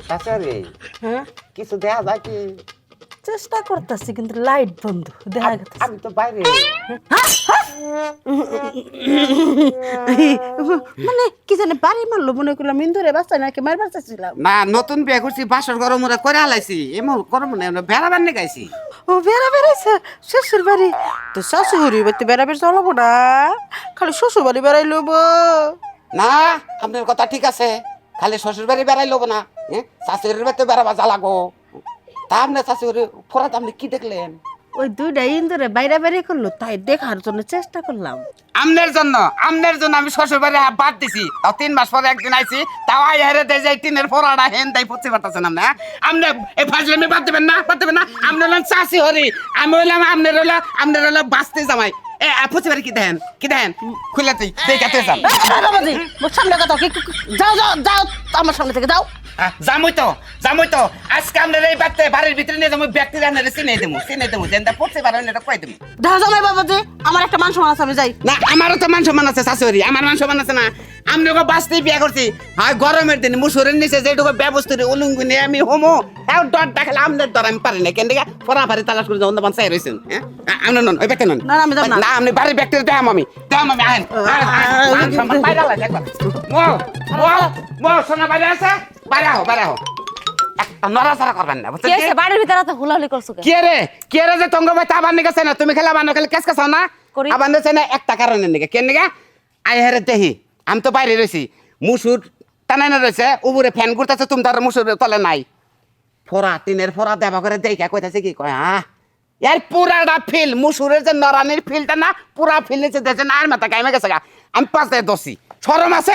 চাচারে হ্যাঁ কিছু দেয়া যায় কি? চেষ্টা করতেছি কিন্তু লাইট বন্ধ দেখা গেছে আমি তো বাইরে। মানে কি জানি বাড়ি মারলো মনে করলাম ইন্দুরে বাচ্চা নাকি মার বাচ্চাছিলাম। না নতুন বিয়ে করছি বাসর গরম ওরা করে আলাইছি এমন গরম না বেড়া বান্নে গাইছি। ও বেড়া বেড়াইছে শ্বশুর বাড়ি তো শাশুড়ি বাড়িতে বেড়া বেড় চলাবো না খালি শ্বশুর বাড়ি বেড়াই লবো। না আপনার কথা ঠিক আছে খালি শ্বশুর বাড়ি বেড়াই লব না শাশুড়ির বাড়িতে বেড়াবা জ্বালাগো তা আপনার শাশুড়ি ফোরাত আপনি কি দেখলেন? ওই দুইটা ইন্দুরে বাইরে বেরিয়ে করলো তাই দেখার জন্য চেষ্টা করলাম। আমনের জন্য আমি শ্বশুর বাড়ি বাদ দিছি তাও 3 মাস পরে একদিন আইছি তাও আই হারে দেয় যাই টিনের ফোড়াটা হেন তাই পড়তে পারতেছেন আপনি আপনি এই ফাজলামি বাদ দেবেন না আপনি হলেন চাষি হরি আমি হইলাম আপনার হলো বাঁচতে জামাই এ পড়তে পারি কি দেন খুলে তুই দেখাতে যান সামনে কথা যাও যাও যাও আমার সামনে থেকে যাও। জামুই তো আজকে আমরা এই বাড়ির ভিতরে নিয়ে যাবো ব্যক্তি রান্নারে চিনে দেবো যেটা পড়তে পারেন এটা কয়ে দেবো। দেখা জামাই বাবা যে আমার একটা মান সম্মান আছে আমি যাই না আমারও তো মান সম্মান আছে শাশুড়ি আমার মান সম্মান আছে না আমি ওকে বাঁচতেই বিয়ে করছি হয় গরমের দিন মুসুরের নিচে যেটুকু ব্যবস্থা উলুঙ্গি নিয়ে আমি হোমো হ্যাঁ ডর দেখালে আমাদের ডর আমি পারি না কেন দেখে ফরাফারি তালাশ করে যখন চাই রয়েছেন হ্যাঁ আমরা নন ওই ব্যক্তি নন না আমি যাব না না আপনি বাড়ির ব্যক্তির দেখাম আমি আহেন বাইরে আলা দেখবা মো সোনা বাইরে আছে বাইরে আহো নড়াচড়া করবেন না বুঝছেন কি বাড়ির ভিতরে তো হুলাহুলি করছো কেন? কে রে যে তঙ্গ ভাই তাবার নিকে না তুমি খেলা বানো খেলে কেস কাছাও না করি। আবার নেছে না একটা কারণের নিকে কেন নিকে আই হেরে দেহি আমি তো বাইরে রইছি মুসুর টানাই না রইছে উপরে ফ্যান ঘুরতেছে তুমি তার মুসুর তলে নাই ফোড়া টিনের ফোড়া দেবা করে দেখা কইতাছে কি কয় হ্যাঁ এর পুরাটা ফিল মুসুরের যে নরানির ফিলটা না পুরা ফিল নিচে দেছে না আর মাথা গাইমে গেছে গা আমি 5 থেকে 10 শরম আছে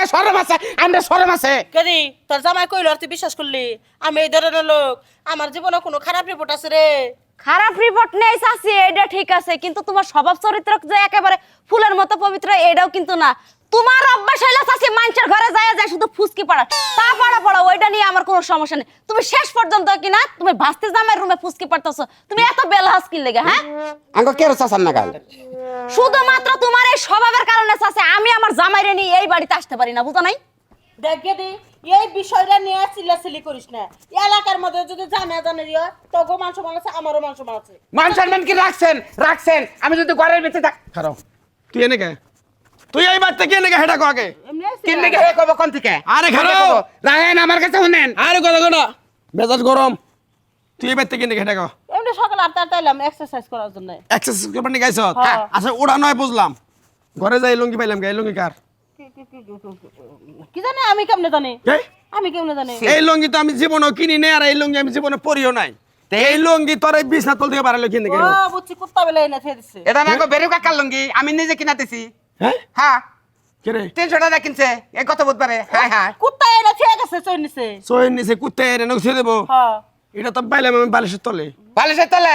আমরা শরম আছে কেদি তোর জামাই কইলো আর তুই বিশ্বাস করলি আমি এই ধরনের লোক আমার জীবনে কোনো খারাপ রিপোর্ট আছে রে? খারাপ রিপোর্ট নেই চাচি এটা ঠিক আছে কিন্তু তোমার স্বভাব চরিত্র যে একেবারে ফুলের মতো পবিত্র এটাও কিন্তু না। তোমার অভ্যাস হইলো চাচি মানুষের ঘরে যায় শুধু ফুসকি পড়া তা পড়া ওইটা নিয়ে আমার কোনো সমস্যা নেই। তুমি শেষ পর্যন্ত কি না তুমি ভাস্তে জামাই রুমে ফুসকি পড়তেছো তুমি এত বেলহাস কি লেগে হ্যাঁ? আঙ্গো কেরো চাচার না গাল শুধুমাত্র তোমার এই স্বভাবের কারণে চাচি আমি আমার জামাইরে নিয়ে এই বাড়িতে আসতে পারি না বুঝো নাই? দেখ গেদি এই বিষয়টা নিয়ে চিল্লাচিল্লি করিস না এলাকার মধ্যে যদি জানা জানে তোকে মান সম্মান আছে আমারও মান সম্মান আছে। মান সম্মান কি রাখছেন আমি যদি ঘরের ভিতরে থাক খারাপ তুই এনে কে তুই এই বাচ্চা কে এনে কে হেডা কাকে তিন দিকে হে কব কোন থেকে আরে খারাপ রাহেন আমার কাছে শুনেন আরে কথা কথা মেজাজ গরম তুই এই বাচ্চা কে এনে কে হেডা কা এমনি সকালে আটটা এলাম এক্সারসাইজ করার জন্য। এক্সারসাইজ করবার নিয়ে গাইছ হ্যাঁ। আচ্ছা ওড়া নয় বুঝলাম ঘরে যাই লুঙ্গি পাইলাম গাই লুঙ্গি কার কি জানি আমি কেমনে জানি এই? আমি কেমনে জানি এই লুঙ্গি তো আমি জীবনও কিনি নাই আর এই লুঙ্গি আমি জীবনে পরিও নাই এই লুঙ্গি তোর এই বিছনা তল থেকে বাড়ালো কিনে ও বুঝছি কুত্তা বেলা এনে খেয়ে দিচ্ছে। এটা না বেরু কাকার লঙ্গি আমি নিজে কিনাতেছি হ্যাঁ হ্যাঁ কে রে 300 টাকা কিনছে এই গত বুধবারে হ্যাঁ কুত্তা এনে খেয়ে গেছে চোর নিছে। সোয়ের নিচে কুত্তে এনে ছেড়ে দেবো হ্যাঁ এটা তো পাইলাম আমি বালিশের তলে বালিশের তলে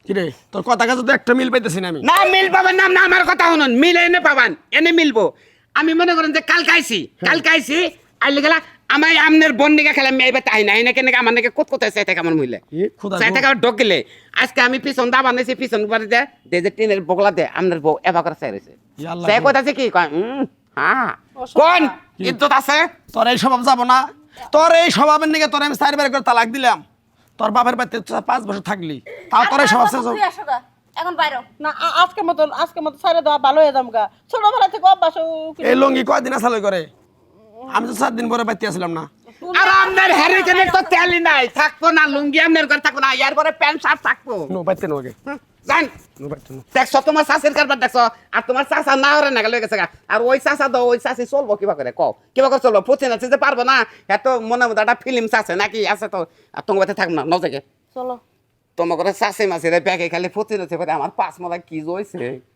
কি রে তোর কথা কাছে তো একটা মিল পাইতেছি না আমি না মিল পাবেন না আমার কথা শুনুন মিল এনে পাবেন এনে মিলবো আমি মনে করেন যে কালকে আইছি আইলে গেলা আমি আমনের বন্ডিকা খেলাম মেয়ে তাই নাই না কেন আমার নাকি কোত কোথায় চাইতে কেমন মহিলা চাইতে কেমন ঢোক গেলে আজকে আমি পিছন দা বানাইছি পিছন বাড়িতে দে যে টিনের বগলা দে আমনের বউ এবা করে চাই রয়েছে সে কোথাছে কি কয় হ্যাঁ কোন ইজ্জত আছে তোর এই স্বভাব যাবো না তোর এই স্বভাবের নিকে তোর আমি 4 করে তালাক দিলাম তোর বাপের বাড়িতে 5 বছর থাকলি তাও তোর এই স্বভাব তুই আসো গা, এখন বাইরো না আজকে মতো সাইরে দেওয়া ভালো হয়ে যাম গা ছোটবেলা থেকে অভ্যাস এই লুঙ্গি কয়দিন আসালই করে আমি তো 4 দিন পরে বাইতে আসলাম না আর আপনার হ্যারিকেনের তো তেলই নাই থাকবো না লুঙ্গি আপনার ঘর থাকবো না ইয়ার পরে প্যান্ট শার্ট থাকবো নো বাইতে নো আগে জান নো বাইতে নো দেখছো তোমার শাশুর কারবার দেখছো আর তোমার চাষা না হরে না গেলে গেছে আর ওই চাষা তো ওই চাষি চলবো কিবা করে কও কিবা করে চলবো পচে আছে যে পারবো না এত মনে মধ্যে একটা ফিল্ম আছে নাকি আছে তো আর তোমার বাড়িতে থাকবো না নজেকে চলো তোমার করে চাষি মাছের ব্যাগে খালি পচে আছে আমার 5 মালা কি হয়েছে